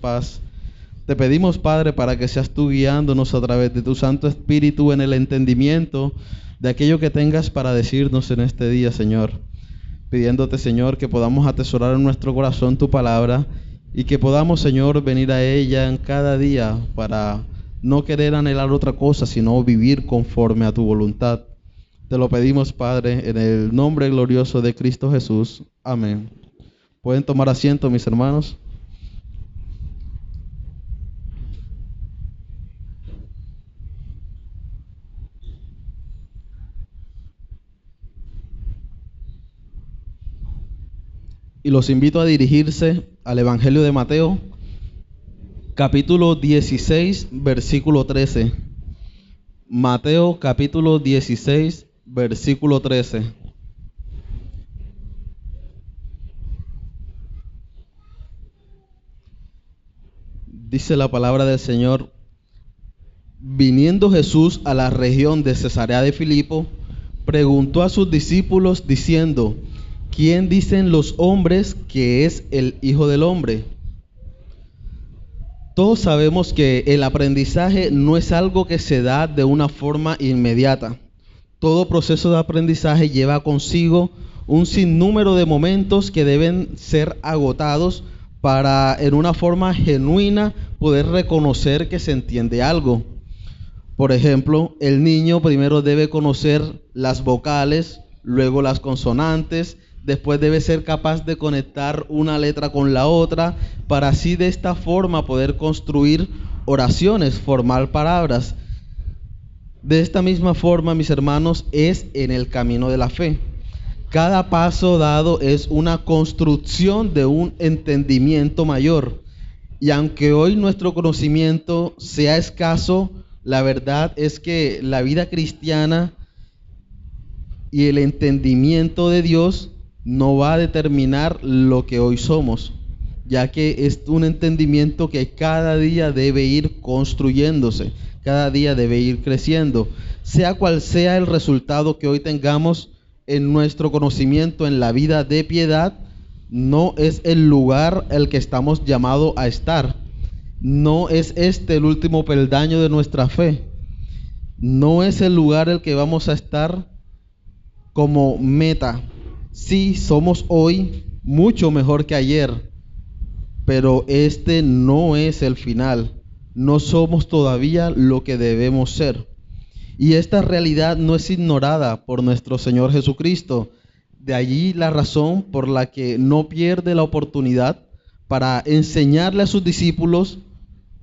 paz. Te pedimos, Padre, para que seas tú guiándonos a través de tu Santo Espíritu en el entendimiento de aquello que tengas para decirnos en este día, Señor. Pidiéndote, Señor, que podamos atesorar en nuestro corazón tu palabra y que podamos, Señor, venir a ella en cada día para no querer anhelar otra cosa, sino vivir conforme a tu voluntad. Te lo pedimos, Padre, en el nombre glorioso de Cristo Jesús. Amén. ¿Pueden tomar asiento, mis hermanos? Y los invito a dirigirse al Evangelio de Mateo, capítulo 16, versículo 13. Mateo, capítulo 16, versículo 13. Dice la palabra del Señor: viniendo Jesús a la región de Cesarea de Filipo, preguntó a sus discípulos diciendo: ¿quién dicen los hombres que es el Hijo del Hombre? Todos sabemos que el aprendizaje no es algo que se da de una forma inmediata. Todo proceso de aprendizaje lleva consigo un sinnúmero de momentos que deben ser agotados para, en una forma genuina, poder reconocer que se entiende algo. Por ejemplo, el niño primero debe conocer las vocales, luego las consonantes, después debe ser capaz de conectar una letra con la otra, para así de esta forma poder construir oraciones, formar palabras. De esta misma forma, mis hermanos, es en el camino de la fe. Cada paso dado es una construcción de un entendimiento mayor. Y aunque hoy nuestro conocimiento sea escaso, la verdad es que la vida cristiana y el entendimiento de Dios no va a determinar lo que hoy somos, ya que es un entendimiento que cada día debe ir construyéndose, cada día debe ir creciendo. Sea cual sea el resultado que hoy tengamos en nuestro conocimiento en la vida de piedad, no es el lugar el que estamos llamados a estar. No es este el último peldaño de nuestra fe. No es el lugar el que vamos a estar como meta. Sí, somos hoy mucho mejor que ayer, pero este no es el final. No somos todavía lo que debemos ser. Y esta realidad no es ignorada por nuestro Señor Jesucristo. De allí la razón por la que no pierde la oportunidad para enseñarle a sus discípulos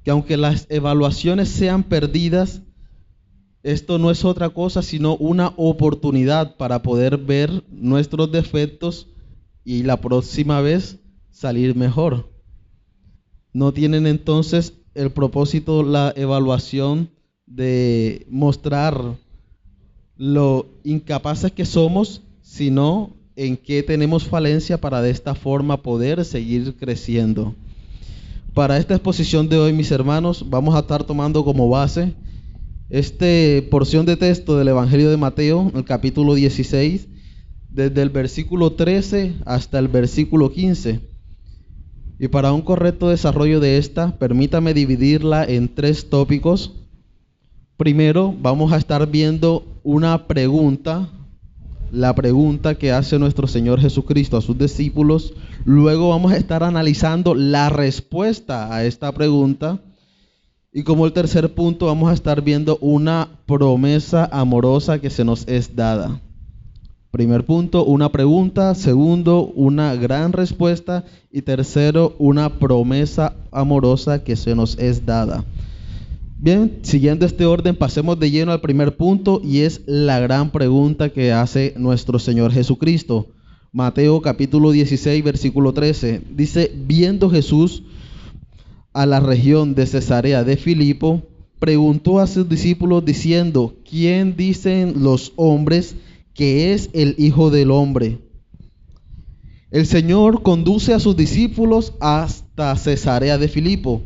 que aunque las evaluaciones sean perdidas, esto no es otra cosa sino una oportunidad para poder ver nuestros defectos y la próxima vez salir mejor. No tienen entonces el propósito, la evaluación de mostrar lo incapaces que somos, sino en qué tenemos falencia para de esta forma poder seguir creciendo. Para esta exposición de hoy, mis hermanos, vamos a estar tomando como base esta porción de texto del Evangelio de Mateo, el capítulo 16, desde el versículo 13 hasta el versículo 15. Y para un correcto desarrollo de esta, permítame dividirla en 3 tópicos. Primero, vamos a estar viendo una pregunta, la pregunta que hace nuestro Señor Jesucristo a sus discípulos. Luego vamos a estar analizando la respuesta a esta pregunta. Y como el tercer punto, vamos a estar viendo una promesa amorosa que se nos es dada. Primer punto, una pregunta. Segundo, una gran respuesta. Y tercero, una promesa amorosa que se nos es dada. Bien, siguiendo este orden, pasemos de lleno al primer punto, y es la gran pregunta que hace nuestro Señor Jesucristo. Mateo capítulo 16, versículo 13. Dice: viendo Jesús a la región de Cesarea de Filipo, preguntó a sus discípulos diciendo: ¿quién dicen los hombres que es el Hijo del Hombre? El Señor conduce a sus discípulos hasta Cesarea de Filipo.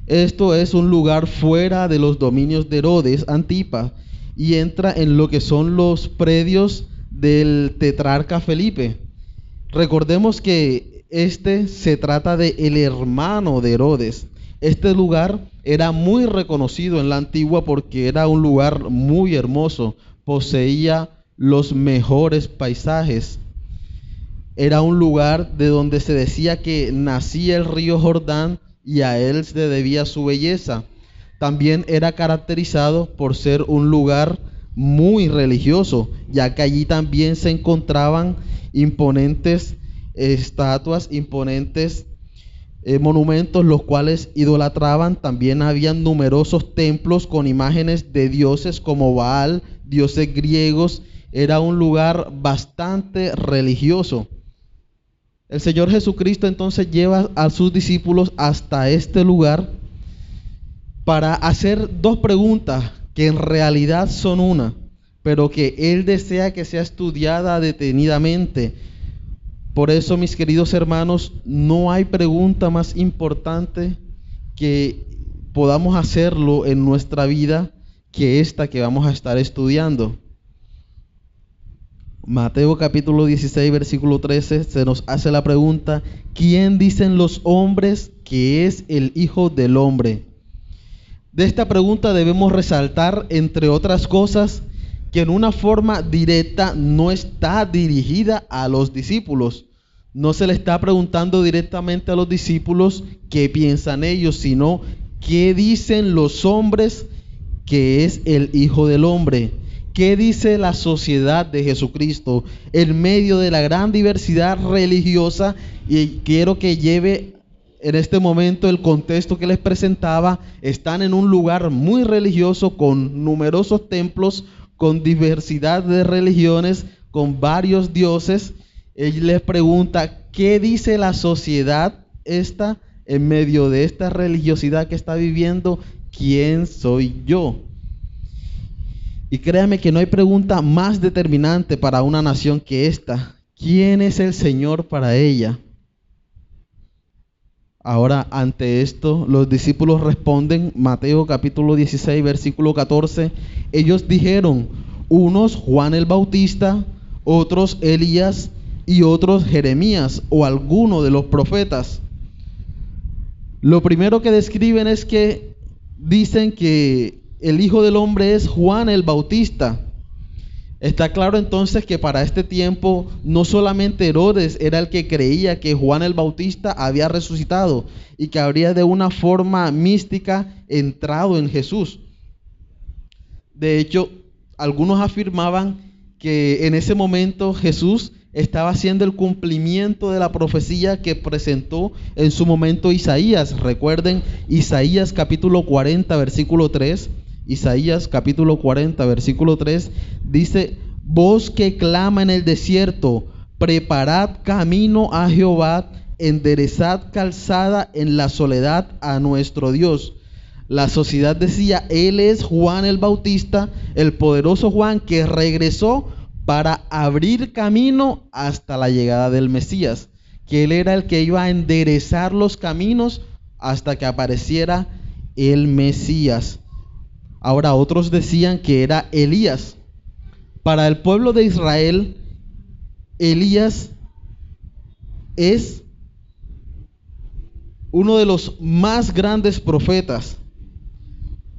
Esto es un lugar fuera de los dominios de Herodes Antipas y entra en lo que son los predios del tetrarca Felipe. Recordemos que este se trata de el hermano de Herodes. Este lugar era muy reconocido en la antigua porque era un lugar muy hermoso, poseía los mejores paisajes. Era un lugar de donde se decía que nacía el río Jordán y a él se debía su belleza. También era caracterizado por ser un lugar muy religioso, ya que allí también se encontraban imponentes estatuas, imponentes monumentos, los cuales idolatraban. También habían numerosos templos con imágenes de dioses como Baal, dioses griegos. Era un lugar bastante religioso. El Señor Jesucristo entonces lleva a sus discípulos hasta este lugar para hacer dos preguntas que en realidad son una, pero que Él desea que sea estudiada detenidamente. Por eso, mis queridos hermanos, no hay pregunta más importante que podamos hacerlo en nuestra vida que esta que vamos a estar estudiando. Mateo capítulo 16, versículo 13, se nos hace la pregunta: ¿quién dicen los hombres que es el Hijo del Hombre? De esta pregunta debemos resaltar, entre otras cosas, que en una forma directa no está dirigida a los discípulos. No se le está preguntando directamente a los discípulos qué piensan ellos, sino qué dicen los hombres que es el Hijo del Hombre. ¿Qué dice la sociedad de Jesucristo en medio de la gran diversidad religiosa? Y quiero que lleve en este momento el contexto que les presentaba. Están en un lugar muy religioso con numerosos templos, con diversidad de religiones, con varios dioses. Él les pregunta: ¿qué dice la sociedad esta en medio de esta religiosidad que está viviendo? ¿Quién soy yo? Y créame que no hay pregunta más determinante para una nación que esta: ¿quién es el Señor para ella? Ahora, ante esto, los discípulos responden. Mateo capítulo 16, versículo 14. Ellos dijeron: unos Juan el Bautista, otros Elías y otros Jeremías o alguno de los profetas. Lo primero que describen es que dicen que el Hijo del Hombre es Juan el Bautista. Está claro entonces que para este tiempo no solamente Herodes era el que creía que Juan el Bautista había resucitado y que habría de una forma mística entrado en Jesús. De hecho, algunos afirmaban que en ese momento Jesús estaba haciendo el cumplimiento de la profecía que presentó en su momento Isaías. Recuerden Isaías capítulo 40, versículo 3. Isaías capítulo 40, versículo 3 dice: voz que clama en el desierto, preparad camino a Jehová, enderezad calzada en la soledad a nuestro Dios. La sociedad decía: él es Juan el Bautista, el poderoso Juan que regresó para abrir camino hasta la llegada del Mesías, que él era el que iba a enderezar los caminos hasta que apareciera el Mesías. Ahora, otros decían que era Elías. Para el pueblo de Israel, Elías es uno de los más grandes profetas.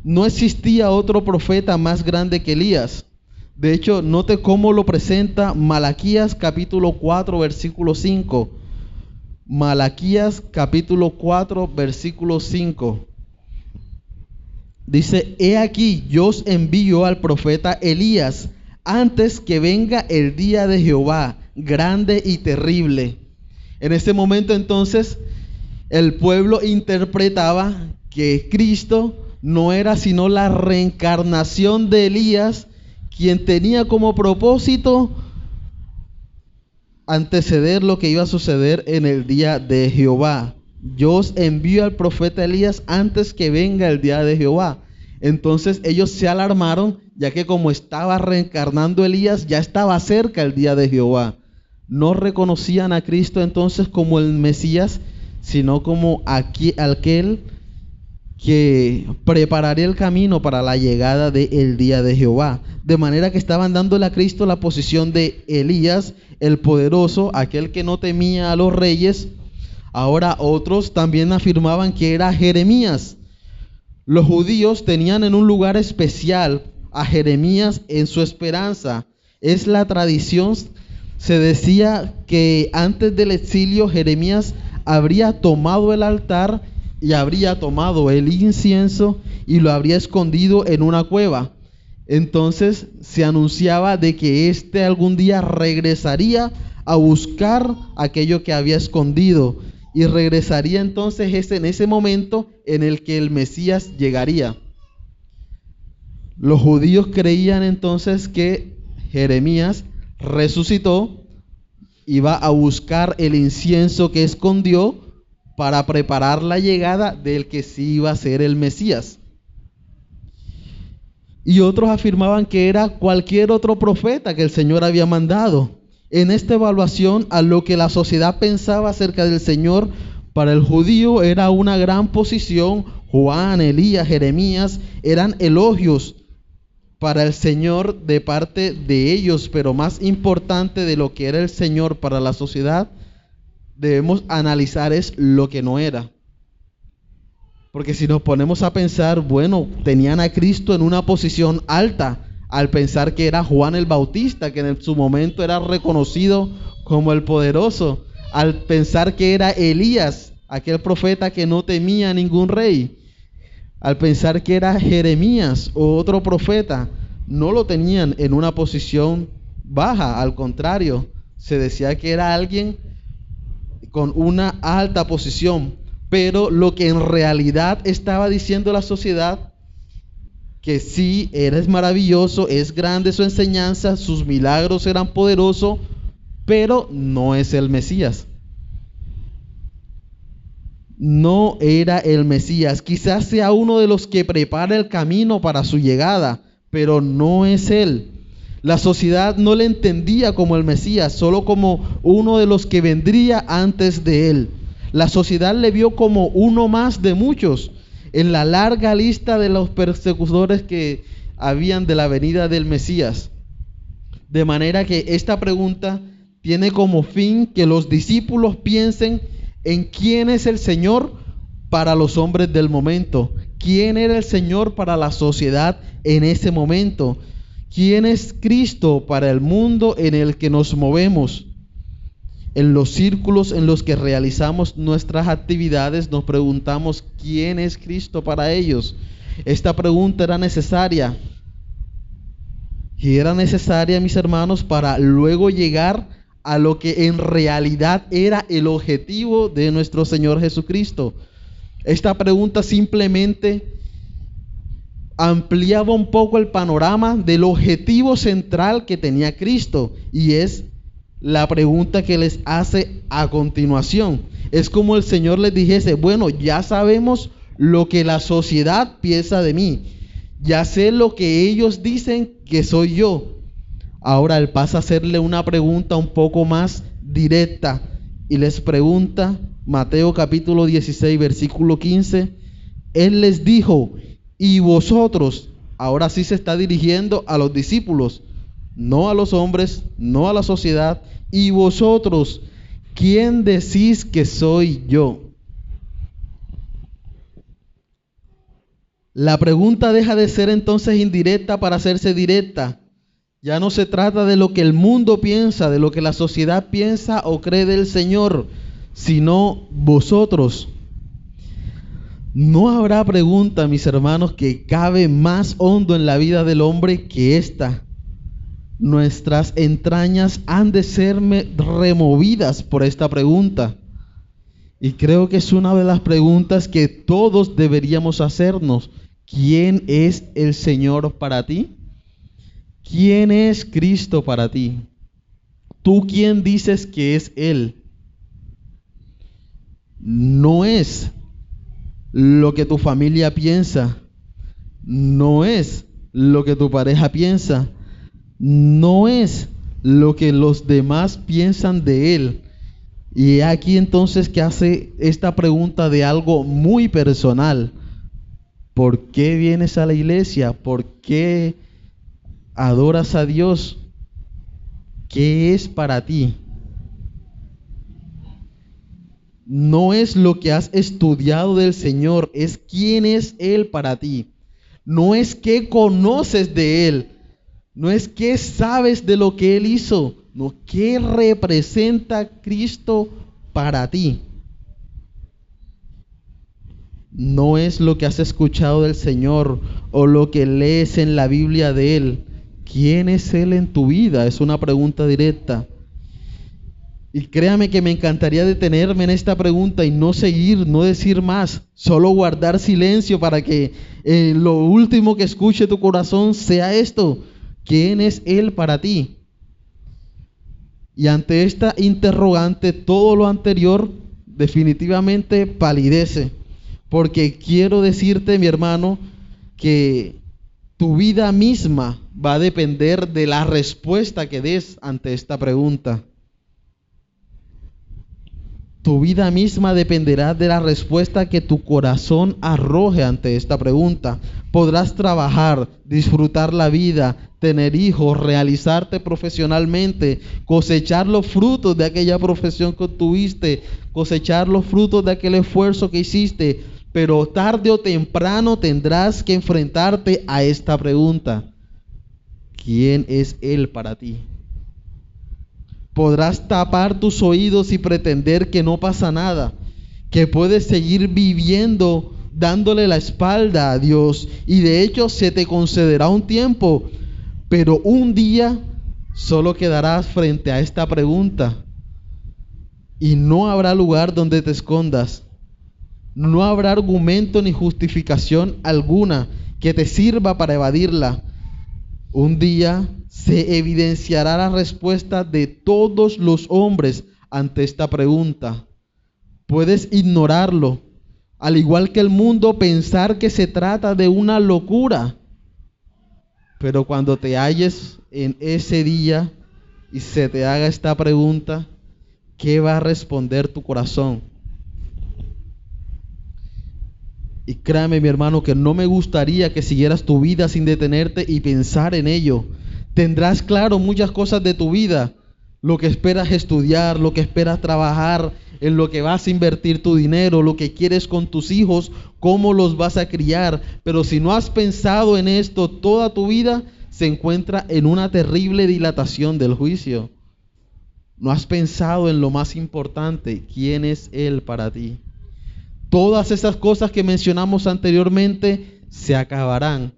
No existía otro profeta más grande que Elías. De hecho, note cómo lo presenta Malaquías capítulo 4, versículo 5. Malaquías capítulo 4, versículo 5. Dice: he aquí, yo os envío al profeta Elías antes que venga el día de Jehová, grande y terrible. En ese momento entonces el pueblo interpretaba que Cristo no era sino la reencarnación de Elías, quien tenía como propósito anteceder lo que iba a suceder en el día de Jehová. Yo os envío al profeta Elías antes que venga el día de Jehová. Entonces ellos se alarmaron, ya que como estaba reencarnando Elías, ya estaba cerca el día de Jehová. No reconocían a Cristo entonces como el Mesías, sino como aquel que prepararía el camino para la llegada del día de Jehová. De manera que estaban dándole a Cristo la posición de Elías, el poderoso, aquel que no temía a los reyes, Ahora otros también afirmaban que era Jeremías. Los judíos tenían en un lugar especial a Jeremías en su esperanza. Es la tradición, se decía que antes del exilio Jeremías habría tomado el altar y habría tomado el incienso y lo habría escondido en una cueva. Entonces se anunciaba de que éste algún día regresaría a buscar aquello que había escondido, y regresaría entonces en ese momento en el que el Mesías llegaría. Los judíos creían entonces que Jeremías resucitó, iba a buscar el incienso que escondió para preparar la llegada del que sí iba a ser el Mesías. Y otros afirmaban que era cualquier otro profeta que el Señor había mandado. En esta evaluación a lo que la sociedad pensaba acerca del Señor, para el judío era una gran posición. Juan, Elías, Jeremías eran elogios para el Señor de parte de ellos, pero más importante de lo que era el Señor para la sociedad, debemos analizar es lo que no era. Porque si nos ponemos a pensar, bueno, tenían a Cristo en una posición alta, al pensar que era Juan el Bautista, que en su momento era reconocido como el poderoso, al pensar que era Elías, aquel profeta que no temía a ningún rey, al pensar que era Jeremías o otro profeta, no lo tenían en una posición baja, al contrario, se decía que era alguien con una alta posición. Pero lo que en realidad estaba diciendo la sociedad, que sí, eres maravilloso, es grande su enseñanza, sus milagros eran poderosos, pero no es el Mesías. No era el Mesías. Quizás sea uno de los que prepara el camino para su llegada, pero no es él. La sociedad no le entendía como el Mesías, solo como uno de los que vendría antes de él. La sociedad le vio como uno más de muchos en la larga lista de los persecutores que habían de la venida del Mesías. De manera que esta pregunta tiene como fin que los discípulos piensen en quién es el Señor para los hombres del momento, quién era el Señor para la sociedad en ese momento, quién es Cristo para el mundo en el que nos movemos. En los círculos en los que realizamos nuestras actividades nos preguntamos quién es Cristo para ellos. Esta pregunta era necesaria. Y era necesaria, mis hermanos, para luego llegar a lo que en realidad era el objetivo de nuestro Señor Jesucristo. Esta pregunta simplemente ampliaba un poco el panorama del objetivo central que tenía Cristo, y es la pregunta que les hace a continuación. Es como el Señor les dijese, bueno, ya sabemos lo que la sociedad piensa de mí, ya sé lo que ellos dicen que soy yo. Ahora Él pasa a hacerle una pregunta un poco más directa y les pregunta, Mateo capítulo 16, versículo 15, Él les dijo, ¿y vosotros? Ahora sí se está dirigiendo a los discípulos, no a los hombres, no a la sociedad. ¿Y vosotros, quién decís que soy yo? La pregunta deja de ser entonces indirecta para hacerse directa. Ya no se trata de lo que el mundo piensa, de lo que la sociedad piensa o cree del Señor, sino vosotros. No habrá pregunta, mis hermanos, que cabe más hondo en la vida del hombre que esta. Nuestras entrañas han de ser removidas por esta pregunta. Y creo que es una de las preguntas que todos deberíamos hacernos. ¿Quién es el Señor para ti? ¿Quién es Cristo para ti? ¿Tú quién dices que es Él? No es lo que tu familia piensa, no es lo que tu pareja piensa, no es lo que los demás piensan de Él. Y aquí entonces que hace esta pregunta de algo muy personal. ¿Por qué vienes a la iglesia? ¿Por qué adoras a Dios? ¿Qué es para ti? no es lo que has estudiado del Señor, es quién es Él para ti. No es qué conoces de Él, no es qué sabes de lo que Él hizo, no, qué representa Cristo para ti. No es lo que has escuchado del Señor o lo que lees en la Biblia de Él. ¿Quién es Él en tu vida? Es una pregunta directa. Y créame que me encantaría detenerme en esta pregunta y no seguir, no decir más, solo guardar silencio para que lo último que escuche tu corazón sea esto: ¿quién es Él para ti? Y ante esta interrogante, todo lo anterior definitivamente palidece, porque quiero decirte, mi hermano, que tu vida misma va a depender de la respuesta que des ante esta pregunta. Tu vida misma dependerá de la respuesta que tu corazón arroje ante esta pregunta. Podrás trabajar, disfrutar la vida, tener hijos, realizarte profesionalmente, cosechar los frutos de aquella profesión que tuviste, cosechar los frutos de aquel esfuerzo que hiciste, pero tarde o temprano tendrás que enfrentarte a esta pregunta: ¿quién es Él para ti? Podrás tapar tus oídos y pretender que no pasa nada, que puedes seguir viviendo dándole la espalda a Dios, y de hecho se te concederá un tiempo, pero un día solo quedarás frente a esta pregunta y no habrá lugar donde te escondas. No habrá argumento ni justificación alguna que te sirva para evadirla. Un día se evidenciará la respuesta de todos los hombres ante esta pregunta. Puedes ignorarlo, al igual que el mundo, pensar que se trata de una locura. Pero cuando te halles en ese día y se te haga esta pregunta, ¿qué va a responder tu corazón? Y créame, mi hermano, que no me gustaría que siguieras tu vida sin detenerte y pensar en ello. Tendrás claro muchas cosas de tu vida, lo que esperas estudiar, lo que esperas trabajar, en lo que vas a invertir tu dinero, lo que quieres con tus hijos, cómo los vas a criar. Pero si no has pensado en esto, toda tu vida se encuentra en una terrible dilatación del juicio. No has pensado en lo más importante: ¿quién es Él para ti? Todas esas cosas que mencionamos anteriormente se acabarán,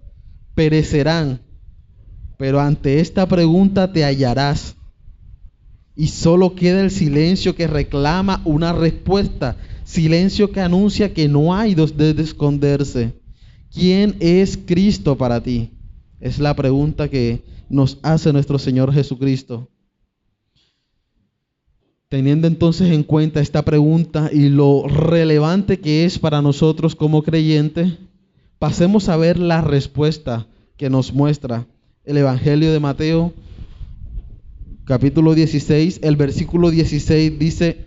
perecerán, pero ante esta pregunta te hallarás. Y solo queda el silencio que reclama una respuesta, silencio que anuncia que no hay donde esconderse. ¿Quién es Cristo para ti? Es la pregunta que nos hace nuestro Señor Jesucristo. Teniendo entonces en cuenta esta pregunta y lo relevante que es para nosotros como creyentes, pasemos a ver la respuesta que nos muestra el Evangelio de Mateo, capítulo 16, el versículo 16 dice: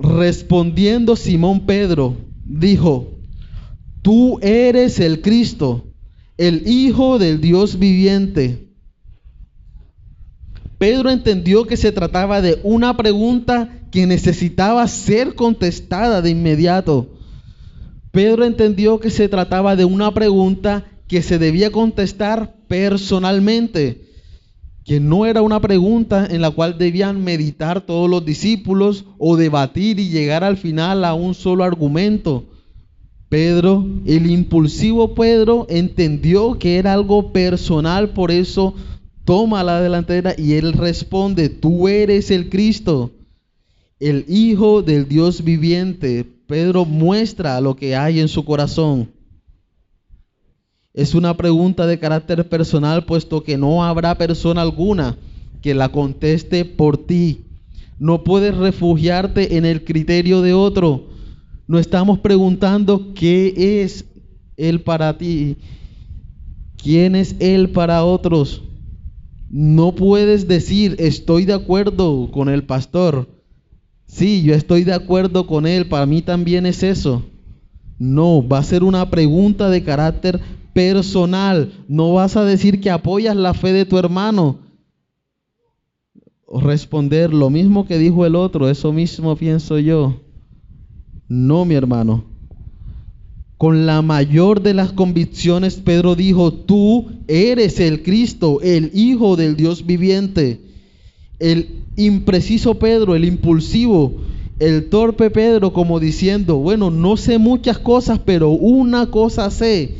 respondiendo Simón Pedro, dijo: tú eres el Cristo, el Hijo del Dios viviente. Pedro entendió que se trataba de una pregunta que necesitaba ser contestada de inmediato. Pedro entendió que se trataba de una pregunta que se debía contestar personalmente, que no era una pregunta en la cual debían meditar todos los discípulos o debatir y llegar al final a un solo argumento. Pedro, el impulsivo Pedro, entendió que era algo personal, por eso toma la delantera y él responde: tú eres el Cristo, el Hijo del Dios viviente. Pedro muestra lo que hay en su corazón. Es una pregunta de carácter personal, puesto que no habrá persona alguna que la conteste por ti. No puedes refugiarte en el criterio de otro. No estamos preguntando qué es Él para ti, quién es Él para otros. No puedes decir: estoy de acuerdo con el pastor. Sí, yo estoy de acuerdo con él, para mí también es eso. No, va a ser una pregunta de carácter personal. No vas a decir que apoyas la fe de tu hermano o responder lo mismo que dijo el otro, eso mismo pienso yo. No, mi hermano. Con la mayor de las convicciones, Pedro dijo: tú eres el Cristo, el Hijo del Dios viviente. El impreciso Pedro, el impulsivo, el torpe Pedro, como diciendo: bueno, no sé muchas cosas, pero una cosa sé,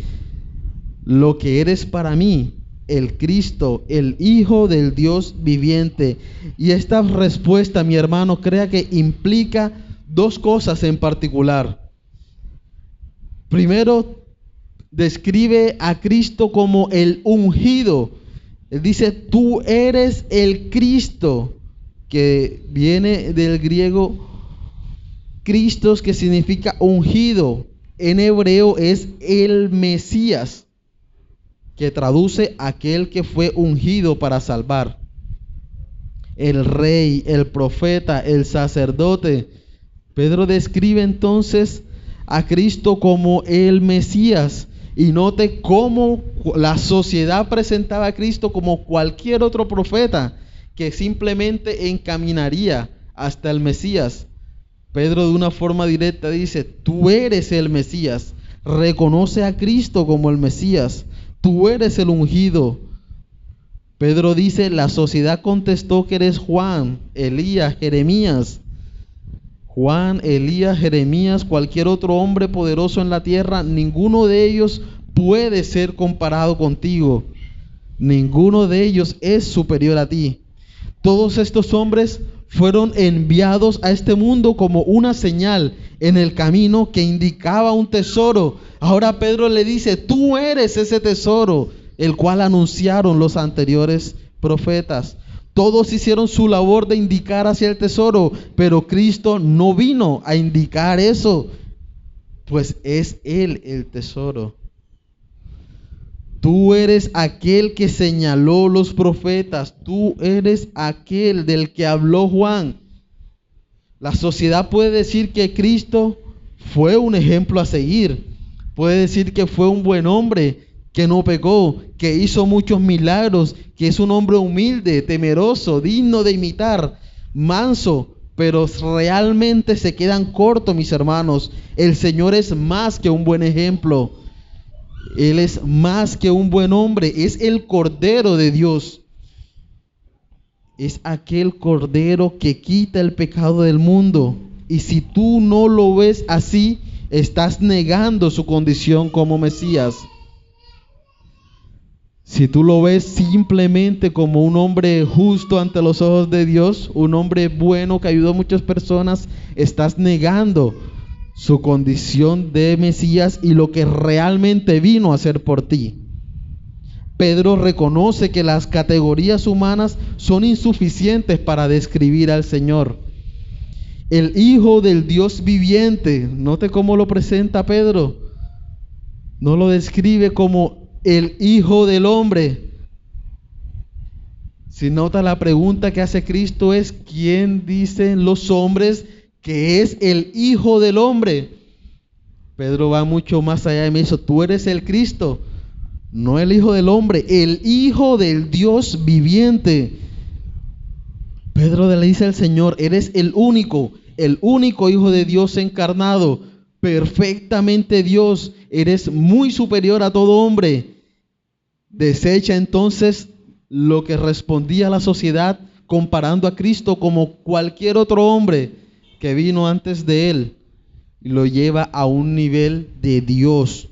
lo que eres para mí, el Cristo, el Hijo del Dios viviente. Y esta respuesta, mi hermano, crea que implica dos cosas en particular. Primero, describe a Cristo como el ungido. Él dice: tú eres el Cristo, que viene del griego Christos, que significa ungido. En hebreo es el Mesías, que traduce aquel que fue ungido para salvar. El rey, el profeta, el sacerdote. Pedro describe entonces a Cristo como el Mesías. Y note cómo la sociedad presentaba a Cristo como cualquier otro profeta que simplemente encaminaría hasta el Mesías. Pedro, de una forma directa, dice: tú eres el Mesías. Reconoce a Cristo como el Mesías. Tú eres el ungido. Pedro dice: la sociedad contestó que eres Juan, Elías, Jeremías. Juan, Elías, Jeremías, cualquier otro hombre poderoso en la tierra, ninguno de ellos puede ser comparado contigo. Ninguno de ellos es superior a ti. Todos estos hombres fueron enviados a este mundo como una señal en el camino que indicaba un tesoro. Ahora Pedro le dice: tú eres ese tesoro, el cual anunciaron los anteriores profetas. Todos hicieron su labor de indicar hacia el tesoro, pero Cristo no vino a indicar eso, pues es Él el tesoro. Tú eres aquel que señaló los profetas. Tú eres aquel del que habló Juan. La sociedad puede decir que Cristo fue un ejemplo a seguir. Puede decir que fue un buen hombre, que no pecó, que hizo muchos milagros, que es un hombre humilde, temeroso, digno de imitar, manso. Pero realmente se quedan cortos, mis hermanos. El Señor es más que un buen ejemplo. Él es más que un buen hombre, es el Cordero de Dios. Es aquel Cordero que quita el pecado del mundo. Y si tú no lo ves así, estás negando su condición como Mesías. Si tú lo ves simplemente como un hombre justo ante los ojos de Dios, un hombre bueno que ayudó a muchas personas, estás negando su condición de Mesías y lo que realmente vino a hacer por ti. Pedro reconoce que las categorías humanas son insuficientes para describir al Señor. El Hijo del Dios viviente, note cómo lo presenta Pedro. No lo describe como el Hijo del Hombre. Si nota, la pregunta que hace Cristo es: ¿quién dicen los hombres que es el Hijo del Hombre? Pedro va mucho más allá y me dice: tú eres el Cristo, no el Hijo del Hombre, el Hijo del Dios viviente. Pedro le dice al Señor: eres el único Hijo de Dios encarnado, perfectamente Dios, eres muy superior a todo hombre. Desecha entonces lo que respondía la sociedad comparando a Cristo como cualquier otro hombre que vino antes de él, y lo lleva a un nivel de Dios.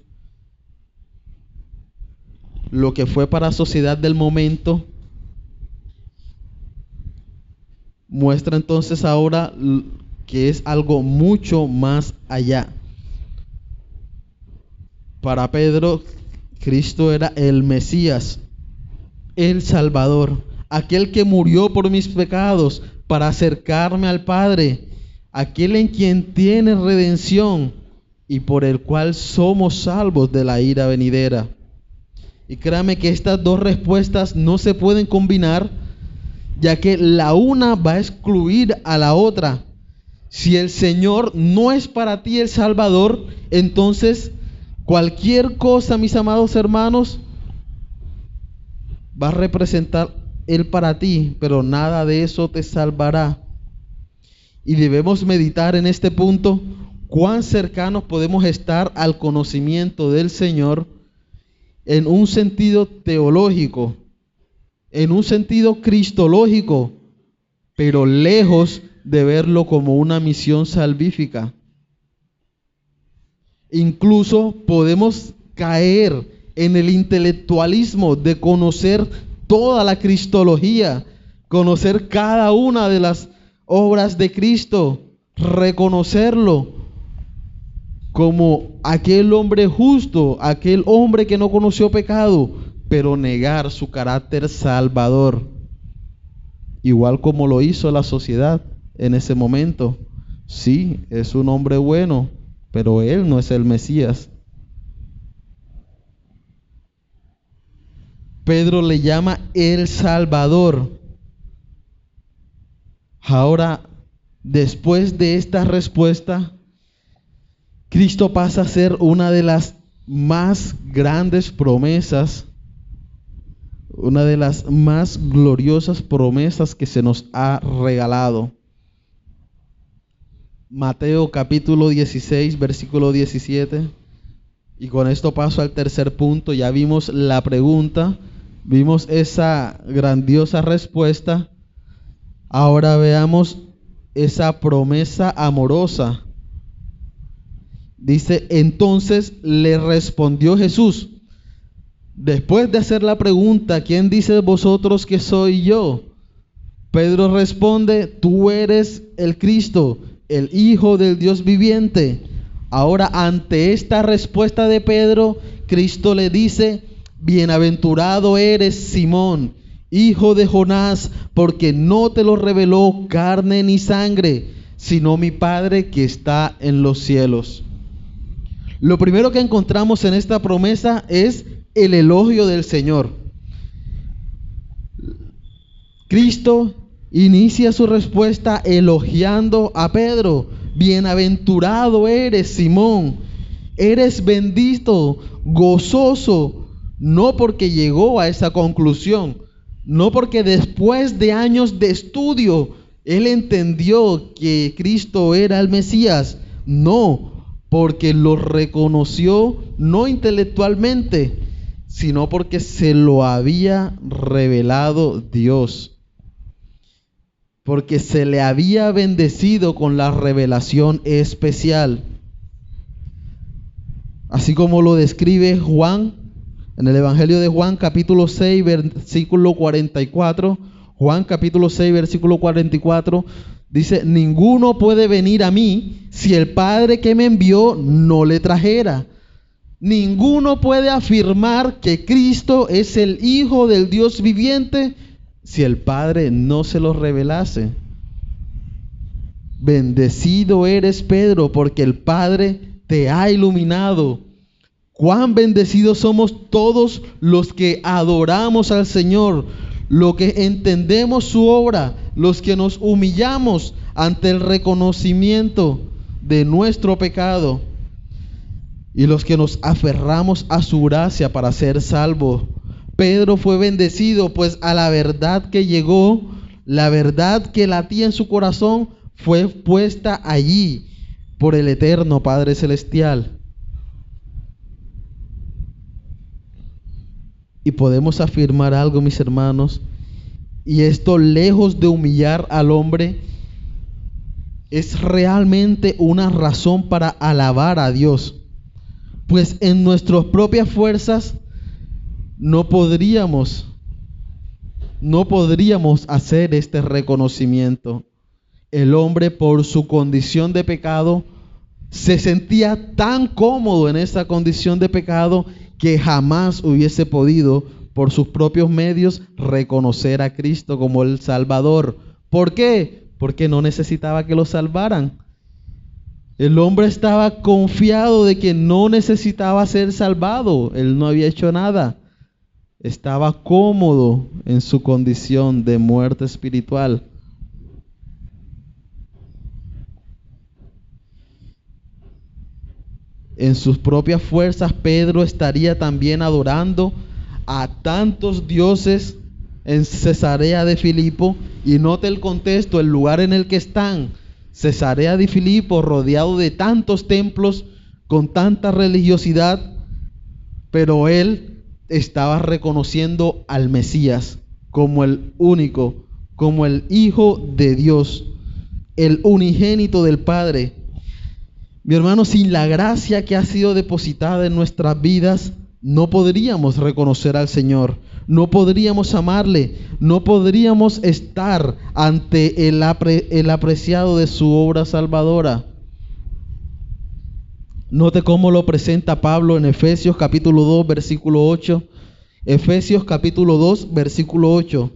Lo que fue para la sociedad del momento muestra entonces ahora que es algo mucho más allá. Para Pedro, Cristo era el Mesías, el Salvador, aquel que murió por mis pecados para acercarme al Padre, aquel en quien tiene redención y por el cual somos salvos de la ira venidera. Y créame que estas dos respuestas no se pueden combinar, ya que la una va a excluir a la otra. Si el Señor no es para ti el Salvador, entonces cualquier cosa, mis amados hermanos, va a representar Él para ti, pero nada de eso te salvará. Y debemos meditar en este punto: cuán cercanos podemos estar al conocimiento del Señor en un sentido teológico, en un sentido cristológico, pero lejos de verlo como una misión salvífica. Incluso podemos caer en el intelectualismo de conocer toda la cristología, conocer cada una de las obras de Cristo, reconocerlo como aquel hombre justo, aquel hombre que no conoció pecado, pero negar su carácter salvador, igual como lo hizo la sociedad en ese momento. Sí, es un hombre bueno, pero él no es el Mesías. Pedro le llama el Salvador. Ahora, después de esta respuesta, Cristo pasa a ser una de las más grandes promesas, una de las más gloriosas promesas que se nos ha regalado. Mateo capítulo 16, versículo 17. Y con esto paso al tercer punto. Ya vimos la pregunta, vimos esa grandiosa respuesta. Ahora veamos esa promesa amorosa. Dice, entonces le respondió Jesús, después de hacer la pregunta, ¿quién dice vosotros que soy yo? Pedro responde, tú eres el Cristo, el Hijo del Dios viviente. Ahora, ante esta respuesta de Pedro, Cristo le dice, bienaventurado eres, Simón, hijo de Jonás, porque no te lo reveló carne ni sangre, sino mi Padre que está en los cielos. Lo primero que encontramos en esta promesa es el elogio del Señor. Cristo inicia su respuesta elogiando a Pedro. Bienaventurado eres, Simón, eres bendito, gozoso, no porque llegó a esa conclusión, no porque después de años de estudio él entendió que Cristo era el Mesías, no, porque lo reconoció no intelectualmente, sino porque se lo había revelado Dios. Porque se le había bendecido con la revelación especial. Así como lo describe Juan en el Evangelio de Juan, capítulo 6, versículo 44. Juan, capítulo 6, versículo 44, dice, ninguno puede venir a mí si el Padre que me envió no le trajera. Ninguno puede afirmar que Cristo es el Hijo del Dios viviente si el Padre no se lo revelase. Bendecido eres, Pedro, porque el Padre te ha iluminado. Cuán bendecidos somos todos los que adoramos al Señor, los que entendemos su obra, los que nos humillamos ante el reconocimiento de nuestro pecado y los que nos aferramos a su gracia para ser salvos. Pedro fue bendecido, pues a la verdad que llegó, la verdad que latía en su corazón, fue puesta allí por el eterno Padre Celestial. Y podemos afirmar algo, mis hermanos, y esto, lejos de humillar al hombre, es realmente una razón para alabar a Dios, pues en nuestras propias fuerzas no podríamos hacer este reconocimiento. El hombre, por su condición de pecado, se sentía tan cómodo en esa condición de pecado que jamás hubiese podido, por sus propios medios, reconocer a Cristo como el Salvador. ¿Por qué? Porque no necesitaba que lo salvaran. El hombre estaba confiado de que no necesitaba ser salvado. Él no había hecho nada. Estaba cómodo en su condición de muerte espiritual. En sus propias fuerzas, Pedro estaría también adorando a tantos dioses en Cesarea de Filipo. Y note el contexto, el lugar en el que están. Cesarea de Filipo, rodeado de tantos templos, con tanta religiosidad, pero él estaba reconociendo al Mesías como el único, como el Hijo de Dios, el unigénito del Padre. Mi hermano, sin la gracia que ha sido depositada en nuestras vidas, no podríamos reconocer al Señor, no podríamos amarle, no podríamos estar ante el apreciado de su obra salvadora. Note cómo lo presenta Pablo en Efesios capítulo 2, versículo 8. Efesios capítulo 2, versículo 8.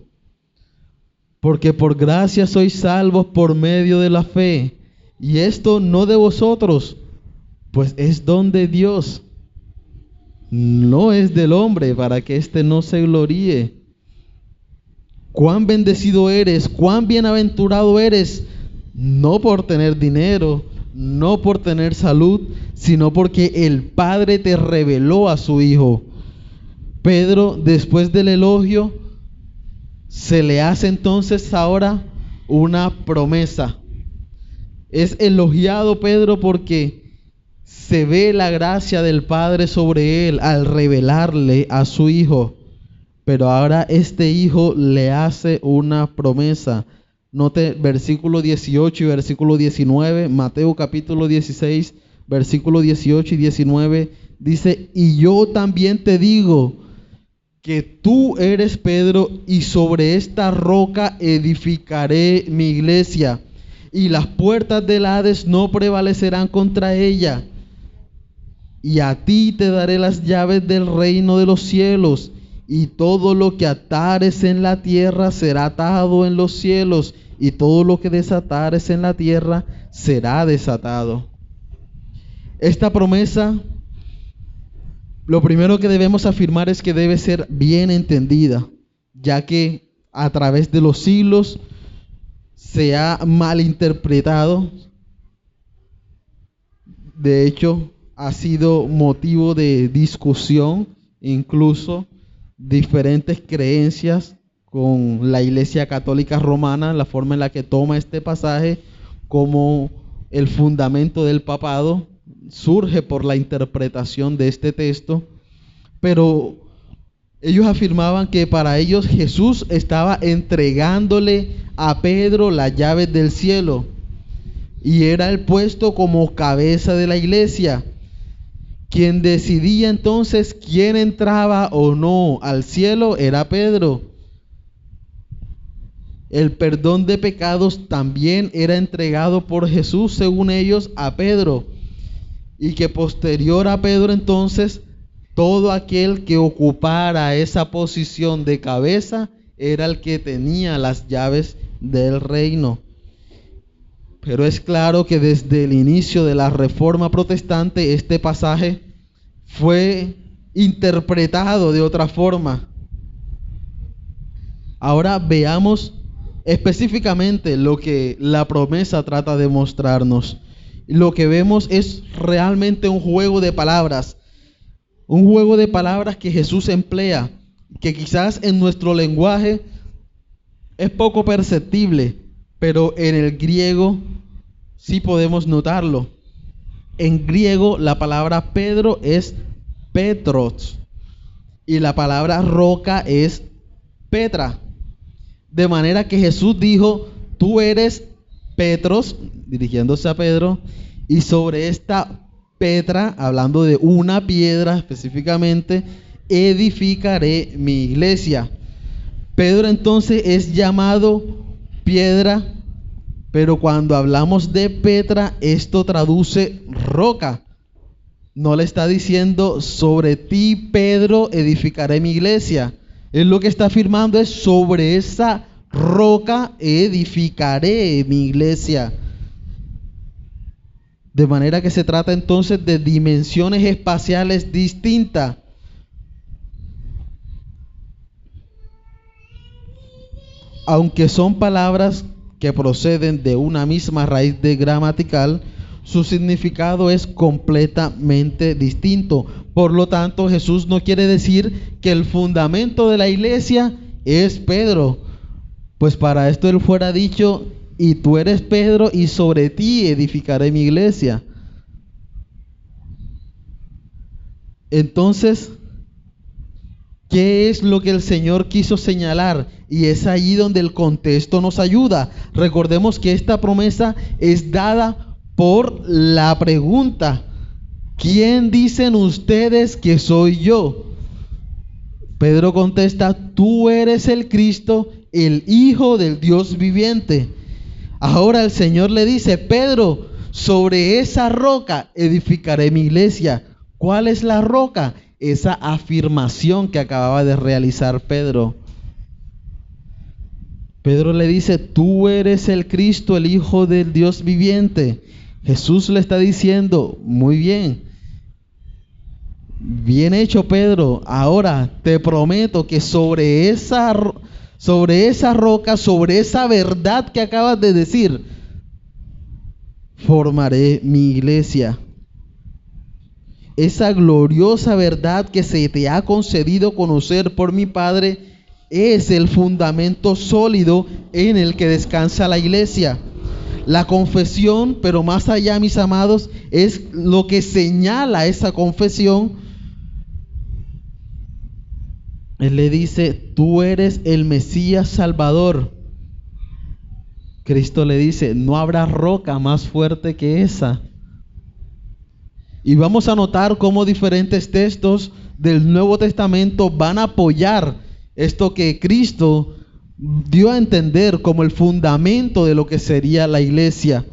Porque por gracia sois salvos por medio de la fe, y esto no de vosotros, pues es don de Dios, no es del hombre, para que éste no se gloríe. Cuán bendecido eres, cuán bienaventurado eres, no por tener dinero, no por tener salud, sino porque el Padre te reveló a su Hijo. Pedro, después del elogio, se le hace entonces ahora una promesa. Es elogiado Pedro porque se ve la gracia del Padre sobre él al revelarle a su Hijo. Pero ahora este Hijo le hace una promesa. Note versículo 18 y versículo 19, Mateo capítulo 16, versículo 18 y 19, dice: y yo también te digo que tú eres Pedro, y sobre esta roca edificaré mi iglesia, y las puertas del Hades no prevalecerán contra ella. Y a ti te daré las llaves del reino de los cielos, y todo lo que atares en la tierra será atado en los cielos, y todo lo que desatares en la tierra será desatado. Esta promesa, lo primero que debemos afirmar es que debe ser bien entendida, ya que a través de los siglos se ha malinterpretado. De hecho, ha sido motivo de discusión, incluso diferentes creencias con la Iglesia Católica Romana, la forma en la que toma este pasaje como el fundamento del papado, surge por la interpretación de este texto. Pero ellos afirmaban que para ellos Jesús estaba entregándole a Pedro las llaves del cielo, y era el puesto como cabeza de la iglesia. Quien decidía entonces quién entraba o no al cielo era Pedro. El perdón de pecados también era entregado por Jesús, según ellos, a Pedro, y que posterior a Pedro entonces todo aquel que ocupara esa posición de cabeza era el que tenía las llaves del reino. Pero es claro que desde el inicio de la Reforma Protestante este pasaje fue interpretado de otra forma. Ahora veamos específicamente lo que la promesa trata de mostrarnos. Lo que vemos es realmente un juego de palabras. Un juego de palabras que Jesús emplea, que quizás en nuestro lenguaje es poco perceptible, pero en el griego sí podemos notarlo. En griego la palabra Pedro es Petros y la palabra roca es Petra. De manera que Jesús dijo: tú eres Petros, dirigiéndose a Pedro, y sobre esta Petra, hablando de una piedra específicamente, edificaré mi iglesia. Pedro entonces es llamado piedra, pero cuando hablamos de Petra, esto traduce roca. No le está diciendo: sobre ti, Pedro, edificaré mi iglesia. Él lo que está afirmando es: sobre esa roca edificaré mi iglesia. De manera que se trata entonces de dimensiones espaciales distintas. Aunque son palabras que proceden de una misma raíz de gramatical, su significado es completamente distinto. Por lo tanto, Jesús no quiere decir que el fundamento de la iglesia es Pedro, pues para esto él fuera dicho: y tú eres Pedro, y sobre ti edificaré mi iglesia. Entonces, ¿qué es lo que el Señor quiso señalar? Y es allí donde el contexto nos ayuda. Recordemos que esta promesa es dada por la pregunta: ¿quién dicen ustedes que soy yo? Pedro contesta: tú eres el Cristo, el Hijo del Dios viviente. Ahora el Señor le dice: Pedro, sobre esa roca edificaré mi iglesia. ¿Cuál es la roca? Esa afirmación que acababa de realizar Pedro. Pedro le dice: tú eres el Cristo, el Hijo del Dios viviente. Jesús le está diciendo: muy bien, bien hecho, Pedro. Ahora te prometo que sobre esa roca, sobre esa verdad que acabas de decir, formaré mi iglesia. Esa gloriosa verdad que se te ha concedido conocer por mi Padre es el fundamento sólido en el que descansa la iglesia. La confesión, pero más allá, mis amados, es lo que señala esa confesión. Él le dice: tú eres el Mesías Salvador. Cristo le dice: no habrá roca más fuerte que esa. Y vamos a notar cómo diferentes textos del Nuevo Testamento van a apoyar esto que Cristo dio a entender como el fundamento de lo que sería la iglesia.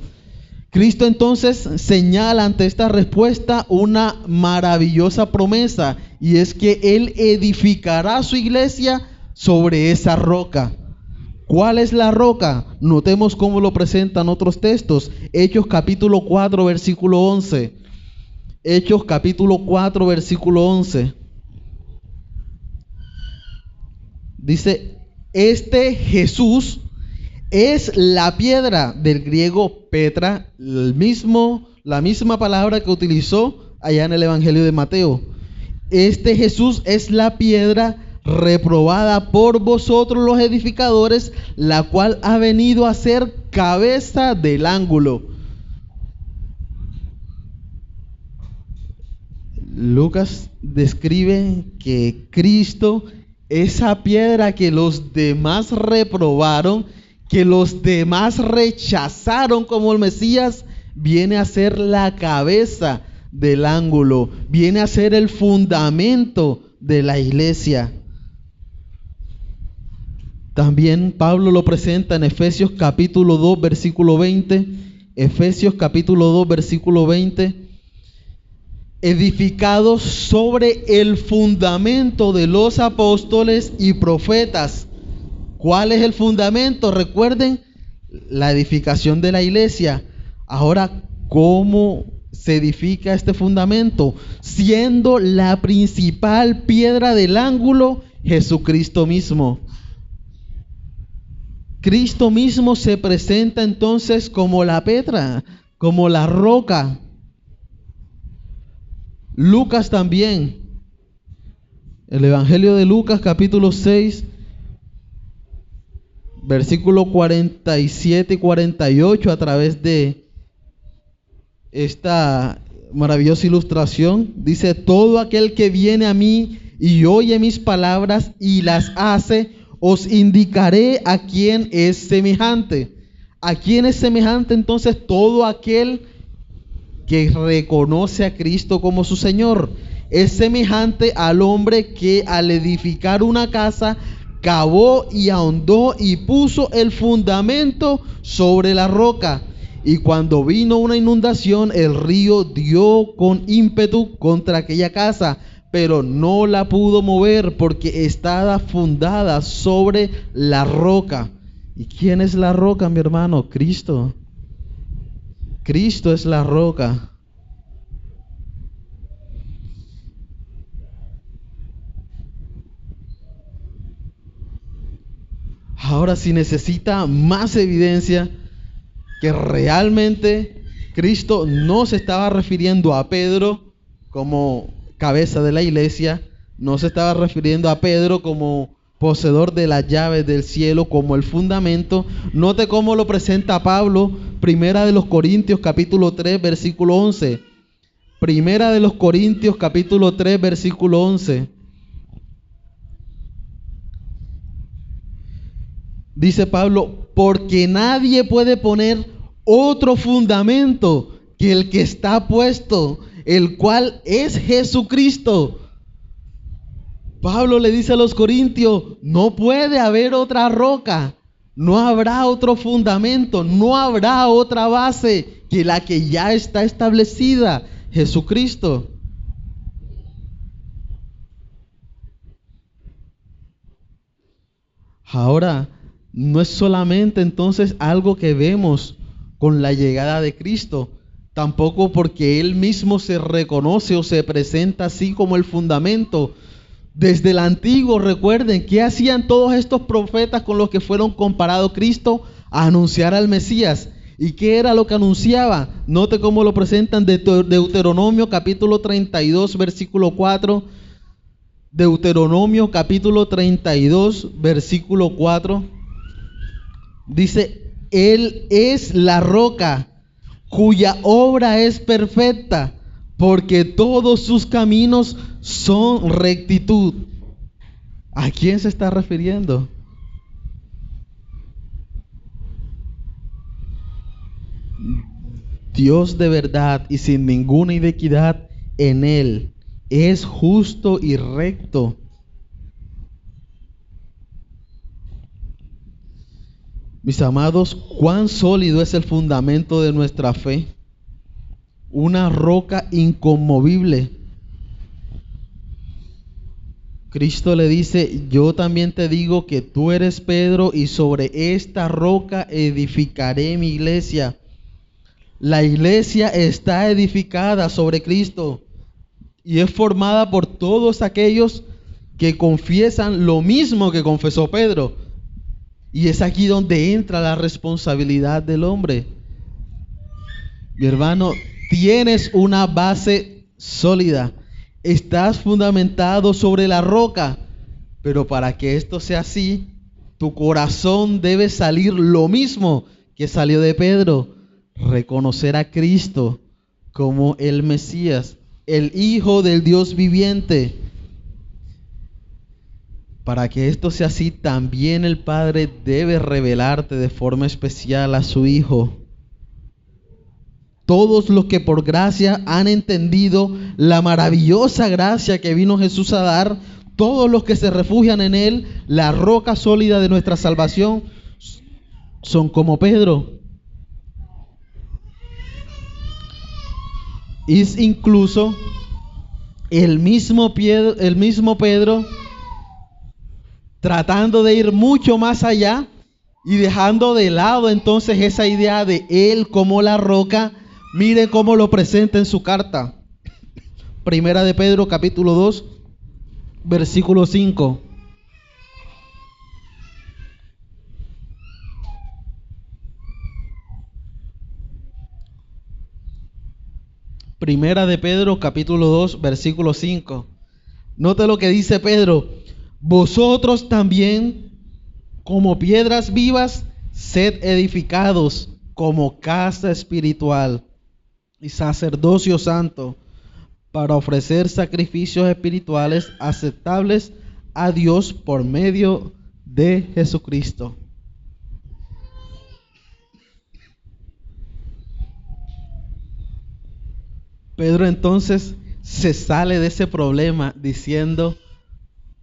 Cristo entonces señala ante esta respuesta una maravillosa promesa, y es que Él edificará su iglesia sobre esa roca. ¿Cuál es la roca? Notemos cómo lo presentan otros textos. Hechos capítulo 4, versículo 11. Hechos capítulo 4, versículo 11. Dice: este Jesús es la piedra, del griego Petra, la misma palabra que utilizó allá en el Evangelio de Mateo. Este Jesús es la piedra reprobada por vosotros los edificadores, la cual ha venido a ser cabeza del ángulo. Lucas describe que Cristo, esa piedra que los demás reprobaron, que los demás rechazaron como el Mesías, viene a ser la cabeza del ángulo, viene a ser el fundamento de la iglesia. También Pablo lo presenta en Efesios capítulo 2, versículo 20. Efesios capítulo 2, versículo 20. Edificados sobre el fundamento de los apóstoles y profetas. ¿Cuál es el fundamento? Recuerden, la edificación de la iglesia. Ahora, ¿cómo se edifica este fundamento? Siendo la principal piedra del ángulo Jesucristo mismo. Cristo mismo se presenta entonces como la piedra, como la roca. Lucas también, el Evangelio de Lucas capítulo 6, versículo 47 y 48, a través de esta maravillosa ilustración, dice: todo aquel que viene a mí y oye mis palabras y las hace, os indicaré a quién es semejante. ¿A quién es semejante entonces? Todo aquel que reconoce a Cristo como su Señor. Es semejante al hombre que al edificar una casa cavó y ahondó y puso el fundamento sobre la roca. Y cuando vino una inundación, el río dio con ímpetu contra aquella casa, pero no la pudo mover porque estaba fundada sobre la roca. ¿Y quién es la roca, mi hermano? Cristo. Cristo es la roca. Ahora, si necesita más evidencia que realmente Cristo no se estaba refiriendo a Pedro como cabeza de la iglesia, no se estaba refiriendo a Pedro como poseedor de las llaves del cielo como el fundamento. Note cómo lo presenta Pablo, Primera de los Corintios capítulo 3 versículo 11. Primera de los Corintios capítulo 3 versículo 11. Dice Pablo, porque nadie puede poner otro fundamento que el que está puesto, el cual es Jesucristo. Pablo le dice a los corintios, no puede haber otra roca, no habrá otro fundamento, no habrá otra base que la que ya está establecida, Jesucristo. Ahora, no es solamente entonces algo que vemos con la llegada de Cristo, tampoco porque Él mismo se reconoce o se presenta así como el fundamento. Desde el antiguo, recuerden, ¿qué hacían todos estos profetas con los que fueron comparados Cristo? A anunciar al Mesías. ¿Y qué era lo que anunciaba? Note cómo lo presentan de Deuteronomio capítulo 32, versículo 4. Deuteronomio capítulo 32, versículo 4. Dice, Él es la roca cuya obra es perfecta, porque todos sus caminos son rectitud. ¿A quién se está refiriendo? Dios de verdad y sin ninguna iniquidad en Él es justo y recto. Mis amados, cuán sólido es el fundamento de nuestra fe. Una roca inconmovible. Cristo le dice, yo también te digo que tú eres Pedro y sobre esta roca edificaré mi iglesia. La iglesia está edificada sobre Cristo y es formada por todos aquellos que confiesan lo mismo que confesó Pedro. Y es aquí donde entra la responsabilidad del hombre. Mi hermano, tienes una base sólida. Estás fundamentado sobre la roca. Pero para que esto sea así, tu corazón debe salir lo mismo que salió de Pedro. Reconocer a Cristo como el Mesías, el Hijo del Dios viviente. Para que esto sea así, también el Padre debe revelarte de forma especial a su Hijo. Todos los que por gracia han entendido la maravillosa gracia que vino Jesús a dar, todos los que se refugian en Él, la roca sólida de nuestra salvación, son como Pedro. Es incluso el mismo Pedro tratando de ir mucho más allá y dejando de lado entonces esa idea de Él como la roca. Miren cómo lo presenta en su carta. Primera de Pedro capítulo 2, versículo 5. Primera de Pedro capítulo 2, versículo 5. Note lo que dice Pedro. Vosotros también, como piedras vivas, sed edificados como casa espiritual y sacerdocio santo, para ofrecer sacrificios espirituales aceptables a Dios por medio de Jesucristo. Pedro entonces se sale de ese problema diciendo,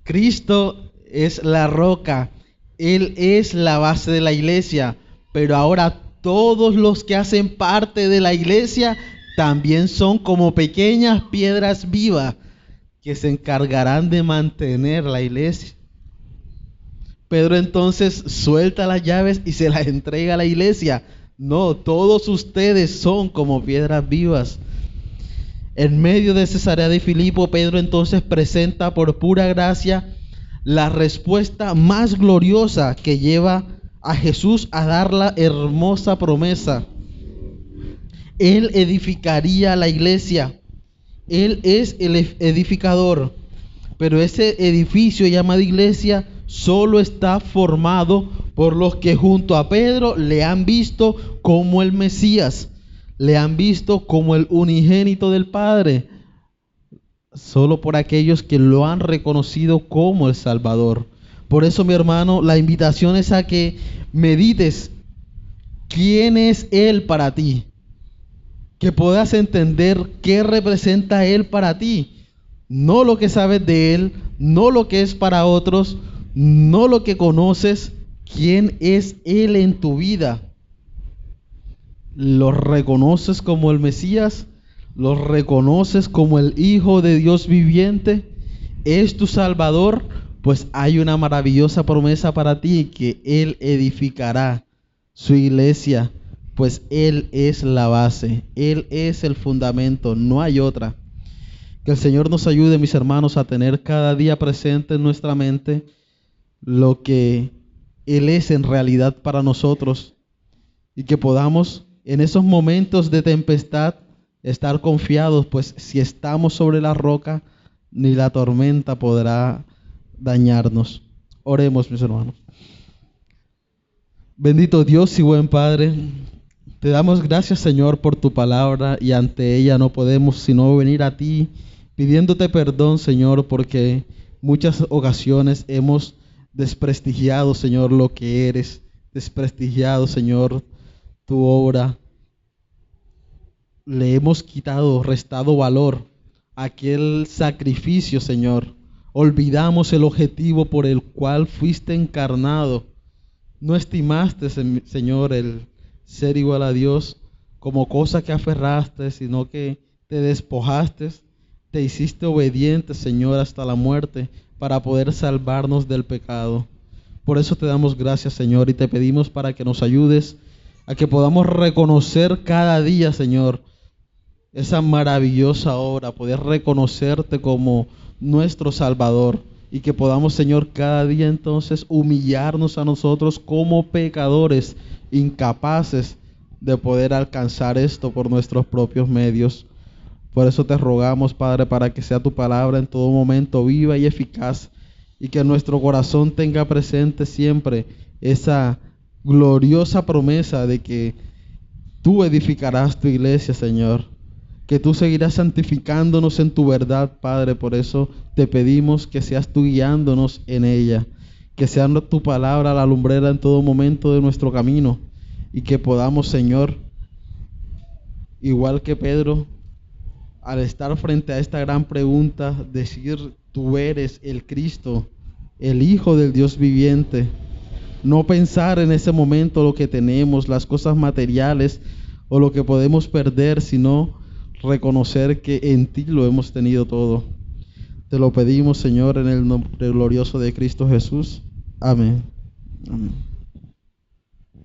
Cristo es la roca, Él es la base de la iglesia, pero ahora todos los que hacen parte de la iglesia también son como pequeñas piedras vivas que se encargarán de mantener la iglesia. Pedro entonces suelta las llaves y se las entrega a la iglesia. No, todos ustedes son como piedras vivas. En medio de Cesarea de Filipo, Pedro entonces presenta por pura gracia la respuesta más gloriosa que lleva a Jesús a dar la hermosa promesa. Él edificaría la iglesia. Él es el edificador. Pero ese edificio llamado iglesia solo está formado por los que junto a Pedro le han visto como el Mesías, le han visto como el unigénito del Padre, solo por aquellos que lo han reconocido como el Salvador. Por eso, mi hermano, la invitación es a que medites quién es Él para ti, que puedas entender qué representa Él para ti, no lo que sabes de Él, no lo que es para otros, no lo que conoces, quién es Él en tu vida. ¿Lo reconoces como el Mesías? ¿Lo reconoces como el Hijo de Dios viviente? ¿Es tu Salvador? Pues hay una maravillosa promesa para ti, que Él edificará su iglesia, pues Él es la base, Él es el fundamento, no hay otra. Que el Señor nos ayude, mis hermanos, a tener cada día presente en nuestra mente lo que Él es en realidad para nosotros, y que podamos en esos momentos de tempestad estar confiados, pues si estamos sobre la roca, ni la tormenta podrá dañarnos. Oremos, mis hermanos. Bendito Dios y buen Padre, te damos gracias, Señor, por tu palabra, y ante ella no podemos sino venir a ti pidiéndote perdón, Señor, porque muchas ocasiones hemos desprestigiado, Señor, lo que eres, desprestigiado, Señor, tu obra. Le hemos quitado, restado valor a aquel sacrificio, Señor. Olvidamos el objetivo por el cual fuiste encarnado. No estimaste, Señor, el ser igual a Dios como cosa que aferraste, sino que te despojaste, te hiciste obediente, Señor, hasta la muerte para poder salvarnos del pecado. Por eso te damos gracias, Señor, y te pedimos para que nos ayudes a que podamos reconocer cada día, Señor, esa maravillosa obra, poder reconocerte como nuestro Salvador, y que podamos, Señor, cada día entonces humillarnos a nosotros como pecadores, incapaces de poder alcanzar esto por nuestros propios medios. Por eso te rogamos, Padre, para que sea tu palabra en todo momento viva y eficaz, y que nuestro corazón tenga presente siempre esa gloriosa promesa de que tú edificarás tu iglesia, Señor, que tú seguirás santificándonos en tu verdad, Padre. Por eso te pedimos que seas tú guiándonos en ella, que sea tu palabra la lumbrera en todo momento de nuestro camino, y que podamos, Señor, igual que Pedro, al estar frente a esta gran pregunta, decir: tú eres el Cristo, el Hijo del Dios viviente. No pensar en ese momento lo que tenemos, las cosas materiales o lo que podemos perder, sino reconocer que en ti lo hemos tenido todo. Te lo pedimos, Señor, en el nombre glorioso de Cristo Jesús. Amén. Amén.